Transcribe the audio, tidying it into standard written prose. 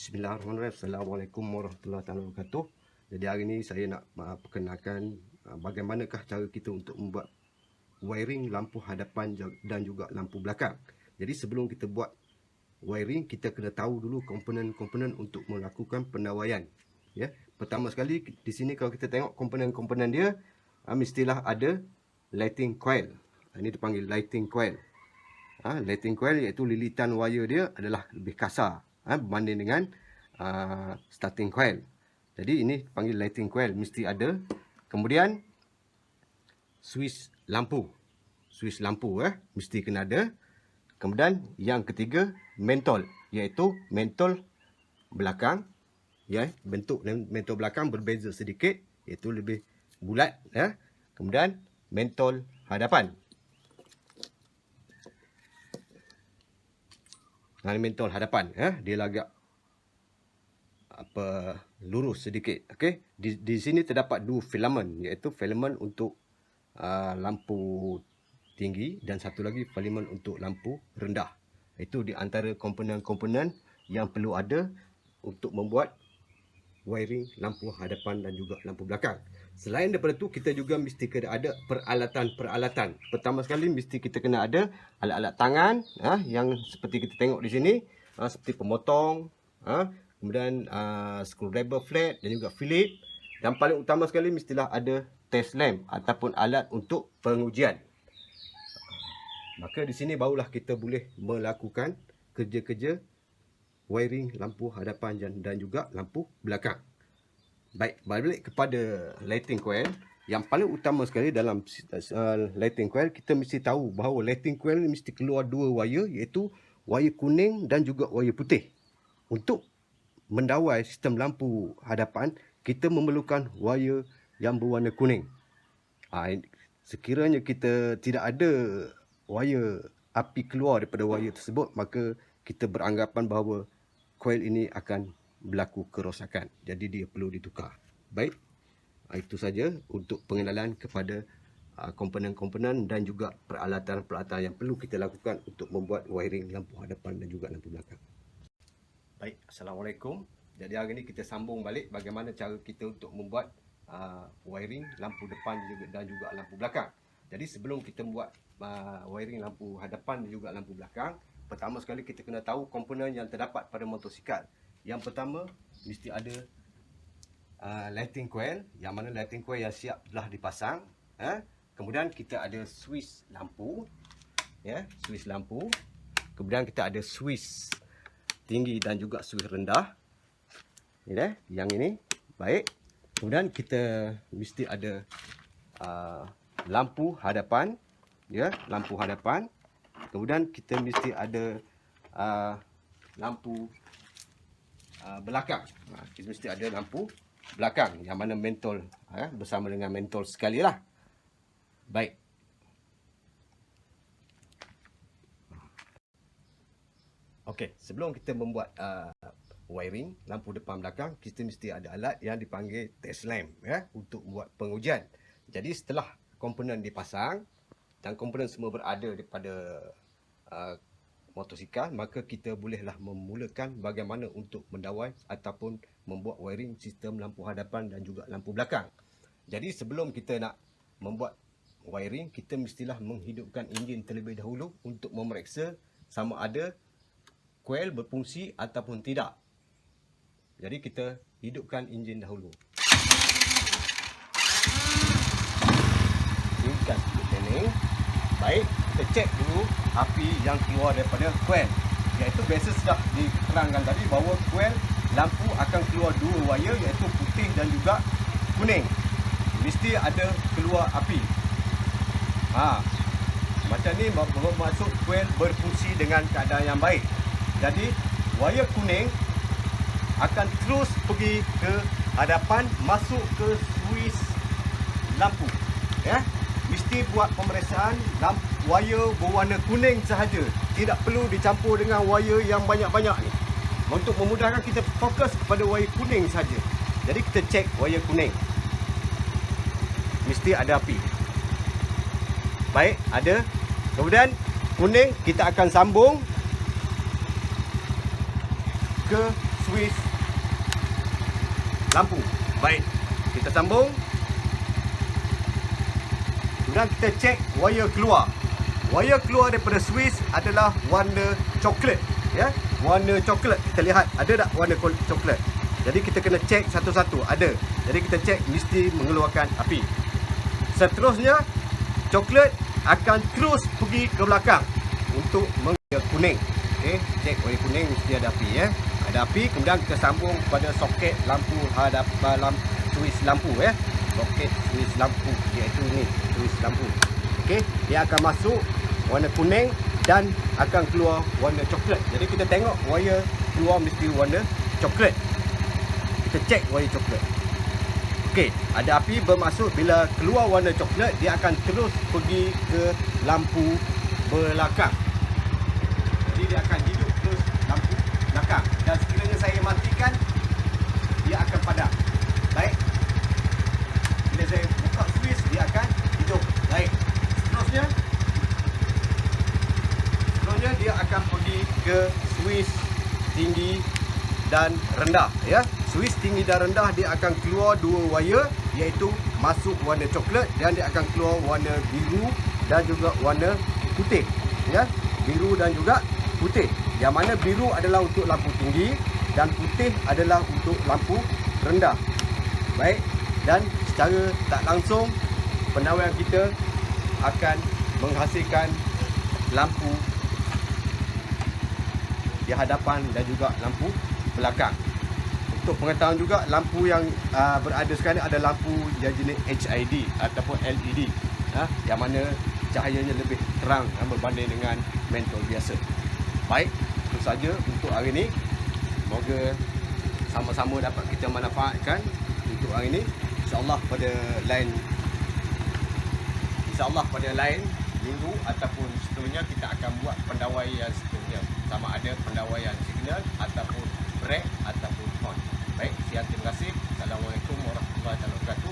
Bismillahirrahmanirrahim. Assalamualaikum warahmatullahi wabarakatuh. Jadi hari ini saya nak perkenalkan bagaimanakah cara kita untuk membuat wiring lampu hadapan dan juga lampu belakang. Jadi sebelum kita buat wiring, kita kena tahu dulu komponen-komponen untuk melakukan pendawaian. Ya, pertama sekali di sini kalau kita tengok komponen-komponen dia, mestilah ada lighting coil. Ini dipanggil lighting coil. Lighting coil iaitu lilitan wire dia adalah lebih kasar berbanding dengan starting coil. Jadi ini panggil lighting coil, mesti ada. Kemudian switch lampu. Switch lampu mesti kena ada. Kemudian yang ketiga mentol, iaitu mentol belakang. Bentuk mentol belakang berbeza sedikit, iaitu lebih bulat. Kemudian mentol hadapan. Mentol hadapan, dia agak lurus sedikit. Okey, di sini terdapat dua filamen, iaitu filamen untuk lampu tinggi dan satu lagi filamen untuk lampu rendah. Itu di antara komponen-komponen yang perlu ada untuk membuat wiring lampu hadapan dan juga lampu belakang. Selain daripada itu, kita juga mesti kena ada peralatan-peralatan. Pertama sekali mesti kita kena ada alat-alat tangan yang seperti kita tengok di sini, seperti pemotong, kemudian screwdriver flat dan juga Phillips. Dan paling utama sekali mestilah ada test lamp ataupun alat untuk pengujian. Maka di sini barulah kita boleh melakukan kerja-kerja wiring lampu hadapan dan juga lampu belakang. Baik, balik kepada lighting coil. Yang paling utama sekali dalam lighting coil, kita mesti tahu bahawa lighting coil ni mesti keluar dua wire, iaitu wire kuning dan juga wire putih. Untuk mendawai sistem lampu hadapan, kita memerlukan wire yang berwarna kuning. Sekiranya kita tidak ada wire api keluar daripada wire tersebut, maka kita beranggapan bahawa coil ini akan berlaku kerosakan. Jadi dia perlu ditukar. Baik, itu saja untuk pengenalan kepada komponen-komponen dan juga peralatan-peralatan yang perlu kita lakukan untuk membuat wiring lampu hadapan dan juga lampu belakang. Baik, Assalamualaikum. Jadi hari ini kita sambung balik bagaimana cara kita untuk membuat wiring lampu depan dan juga lampu belakang. Jadi sebelum kita membuat wiring lampu hadapan dan juga lampu belakang, pertama sekali kita kena tahu komponen yang terdapat pada motosikal. Yang pertama mesti ada lighting coil, yang mana lighting coil yang siap telah dipasang. Kemudian kita ada switch lampu, switch lampu. Kemudian kita ada switch tinggi dan juga switch rendah. Yang ini baik. Kemudian kita mesti ada lampu hadapan, lampu hadapan. Kemudian kita mesti ada lampu belakang. Kita mesti ada lampu belakang, yang mana mentol bersama dengan mentol sekali lah. Baik. Okey, sebelum kita membuat wiring lampu depan belakang, kita mesti ada alat yang dipanggil test lamp untuk buat pengujian. Jadi setelah komponen dipasang dan komponen semua berada daripada motosikal, maka kita bolehlah memulakan bagaimana untuk mendawai ataupun membuat wiring sistem lampu hadapan dan juga lampu belakang. Jadi sebelum kita nak membuat wiring, kita mestilah menghidupkan enjin terlebih dahulu untuk memeriksa sama ada coil berfungsi ataupun tidak. Jadi kita hidupkan enjin dahulu. Hidupkan sedikit ini. Baik, kita cek dulu api yang keluar daripada coil. Iaitu biasa sudah diterangkan tadi bahawa coil lampu akan keluar dua wire, iaitu putih dan juga kuning. Mesti ada keluar api. Macam ni bermaksud coil berfungsi dengan keadaan yang baik. Jadi wire kuning akan terus pergi ke hadapan, masuk ke switch lampu. Mesti buat pemeriksaan wire berwarna kuning sahaja. Tidak perlu dicampur dengan wire yang banyak-banyak ni. Untuk memudahkan kita fokus kepada wire kuning saja. Jadi kita cek wire kuning. Mesti ada api. Baik, ada. Kemudian kuning kita akan sambung ke Swiss lampu. Baik, kita sambung. Kemudian kita cek wire keluar. Wire keluar daripada Swiss adalah warna coklat, ya. Warna coklat. Kita lihat ada tak warna coklat. Jadi kita kena cek satu-satu. Ada. Jadi kita cek mesti mengeluarkan api. Seterusnya coklat akan terus pergi ke belakang untuk wire kuning. Okey, cek wire kuning mesti ada api, ya. Ada api, kemudian kita sambung pada soket lampu hadapan Swiss lampu, ya. Soket Swiss lampu, iaitu ni Swiss lampu. Okey, dia akan masuk warna kuning dan akan keluar warna coklat. Jadi kita tengok wire keluar mesti warna coklat. Kita cek wire coklat. Okey, ada api bermaksud bila keluar warna coklat dia akan terus pergi ke lampu belakang. Jadi dia akan hidup terus lampu belakang, dan sekiranya saya matikan dia akan padam. Baik. Bila saya buka Swiss dia akan hidup. Baik. Seterusnya dia akan pergi ke Swiss tinggi dan rendah, ya. Swiss tinggi dan rendah dia akan keluar dua wire, iaitu masuk warna coklat dan dia akan keluar warna biru dan juga warna putih, ya. Biru dan juga putih. Yang mana biru adalah untuk lampu tinggi dan putih adalah untuk lampu rendah. Baik, dan secara tak langsung penawar kita akan menghasilkan lampu di hadapan dan juga lampu belakang. Untuk pengetahuan juga, lampu yang berada sekarang ada lampu yang jenis HID ataupun LED, yang mana cahayanya lebih terang berbanding dengan mentol biasa. Baik, itu saja untuk hari ini. Semoga sama-sama dapat kita manfaatkan untuk hari ini. InsyaAllah pada lain minggu ataupun seterusnya kita akan buat pendawaian seterusnya, sama ada pendawaian signal ataupun brake ataupun horn. Baik, sekian, terima kasih. Assalamualaikum warahmatullahi wabarakatuh.